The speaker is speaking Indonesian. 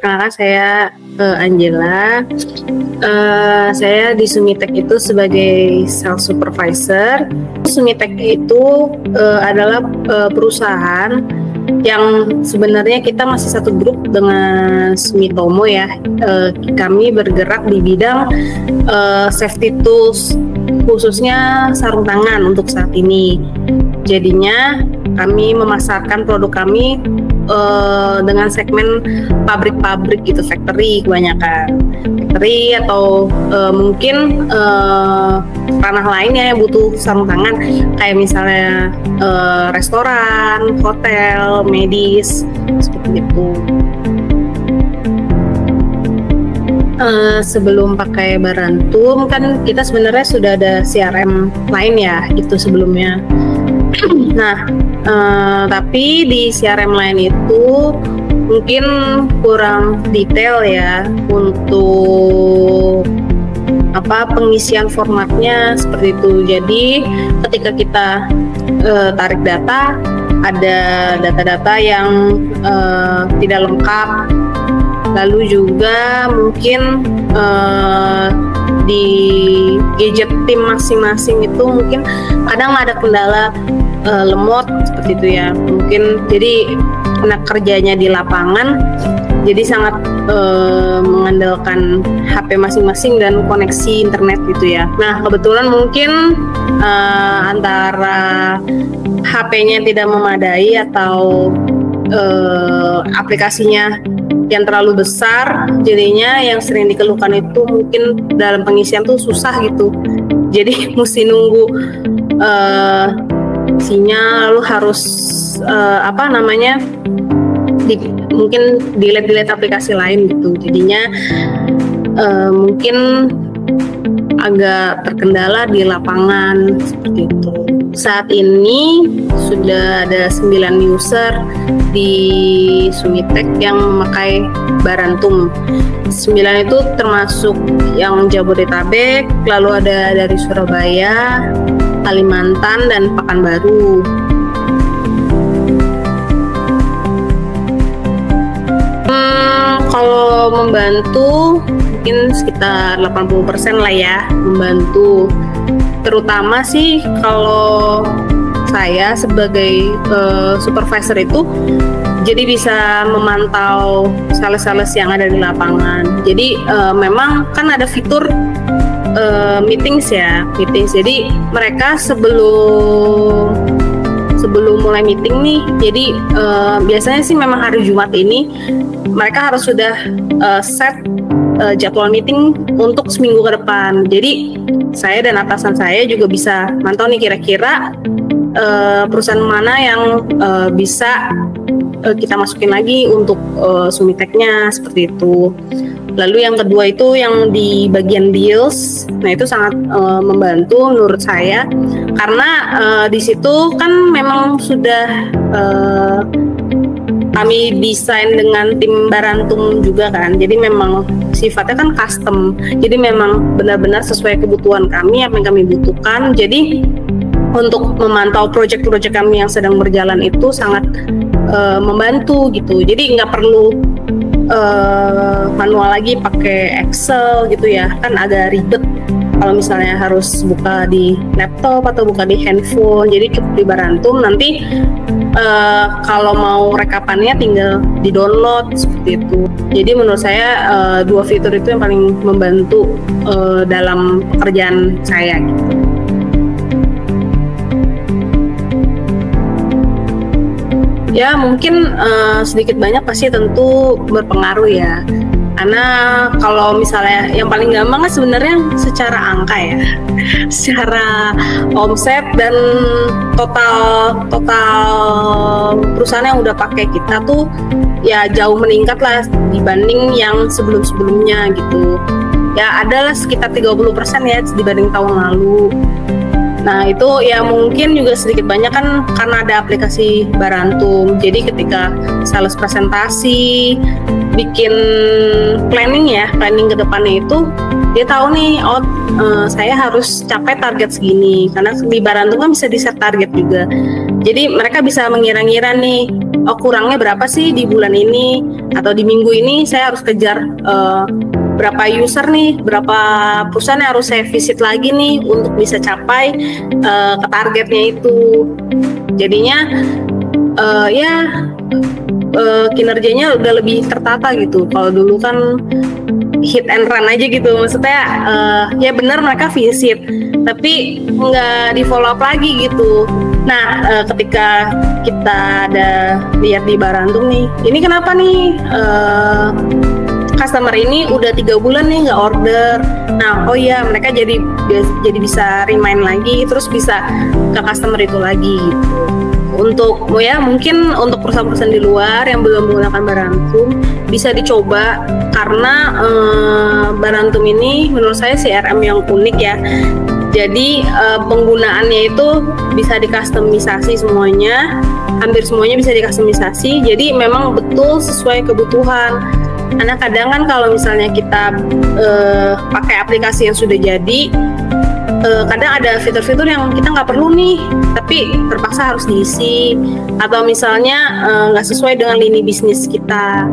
Perkenalkan saya Angela. Saya di Sumitek itu sebagai sales supervisor. Sumitek itu adalah perusahaan yang sebenarnya kita masih satu grup dengan Sumitomo ya. Kami bergerak di bidang safety tools, khususnya sarung tangan untuk saat ini. Jadinya kami memasarkan produk kami dengan segmen pabrik-pabrik gitu, factory kebanyakan, factory atau mungkin ranah lainnya yang butuh sarung tangan, kayak misalnya restoran, hotel, medis, seperti itu. Sebelum pakai Barantum kan kita sebenarnya sudah ada CRM lain ya gitu sebelumnya. Nah, tapi di CRM lain itu mungkin kurang detail ya untuk pengisian formatnya seperti itu. Jadi ketika kita tarik data, ada data-data yang tidak lengkap. Lalu juga mungkin di gadget tim masing-masing itu mungkin kadang ada kendala lemot seperti itu ya. Mungkin jadi anak kerjanya di lapangan jadi sangat mengandalkan HP masing-masing dan koneksi internet gitu ya. Nah, kebetulan mungkin antara HP-nya tidak memadai atau aplikasinya yang terlalu besar, jadinya yang sering dikeluhkan itu mungkin dalam pengisian tuh susah gitu. Jadi mesti nunggu sinyal, lalu harus mungkin delete aplikasi lain gitu. Jadinya mungkin agak terkendala di lapangan seperti itu. Saat ini sudah ada 9 user di Sumitek yang memakai Barantum. 9 itu termasuk yang Jabodetabek, lalu ada dari Surabaya, Kalimantan, dan Pekanbaru. Kalau membantu mungkin sekitar 80% lah ya membantu. Terutama sih kalau saya sebagai supervisor itu jadi bisa memantau sales-sales yang ada di lapangan. Jadi memang kan ada fitur meetings. Jadi mereka sebelum mulai meeting nih, jadi biasanya sih memang hari Jumat ini mereka harus sudah set jadwal meeting untuk seminggu ke depan. Jadi saya dan atasan saya juga bisa mantau nih kira-kira perusahaan mana yang bisa kita masukin lagi untuk Sumiteknya seperti itu. Lalu yang kedua itu yang di bagian deals, nah itu sangat membantu menurut saya karena di situ kan memang sudah kami desain dengan tim Barantum juga kan, jadi memang sifatnya kan custom, jadi memang benar-benar sesuai kebutuhan kami, apa yang kami butuhkan. Jadi untuk memantau proyek-proyek kami yang sedang berjalan itu sangat membantu gitu. Jadi nggak perlu manual lagi pakai Excel gitu ya, kan agak ribet kalau misalnya harus buka di laptop atau buka di handphone. Jadi di Barantum nanti kalau mau rekapannya tinggal di download seperti itu. Jadi menurut saya dua fitur itu yang paling membantu dalam pekerjaan saya gitu. Ya mungkin sedikit banyak pasti tentu berpengaruh ya. Karena kalau misalnya yang paling gampang kan sebenarnya secara angka ya, secara omset dan total perusahaan yang udah pakai kita tuh ya jauh meningkat lah dibanding yang sebelum-sebelumnya gitu. Ya adalah sekitar 30% ya dibanding tahun lalu. Nah itu ya mungkin juga sedikit banyak kan karena ada aplikasi Barantum. Jadi ketika sales presentasi, bikin planning ke depannya itu dia tahu nih, saya harus capai target segini. Karena di Barantum kan bisa di set target juga. Jadi mereka bisa mengira-ngira nih, oh kurangnya berapa sih di bulan ini atau di minggu ini saya harus kejar berapa user nih, berapa perusahaan yang harus saya visit lagi nih untuk bisa capai ke targetnya itu. Jadinya kinerjanya udah lebih tertata gitu. Kalau dulu kan hit and run aja gitu, maksudnya ya benar mereka visit tapi nggak di follow up lagi gitu. Nah ketika kita ada lihat di Barantum nih, ini kenapa nih customer ini udah 3 bulan nih nggak order. Nah mereka jadi bisa remind lagi, terus bisa ke customer itu lagi gitu. Untuk mungkin untuk perusahaan-perusahaan di luar yang belum menggunakan Barantum bisa dicoba, karena Barantum ini menurut saya CRM yang unik ya. Jadi penggunaannya itu bisa dikustomisasi semuanya, hampir semuanya bisa dikustomisasi. Jadi memang betul sesuai kebutuhan. Karena kadang kan kalau misalnya kita pakai aplikasi yang sudah jadi, kadang ada fitur-fitur yang kita nggak perlu nih, tapi terpaksa harus diisi, atau misalnya nggak sesuai dengan lini bisnis kita.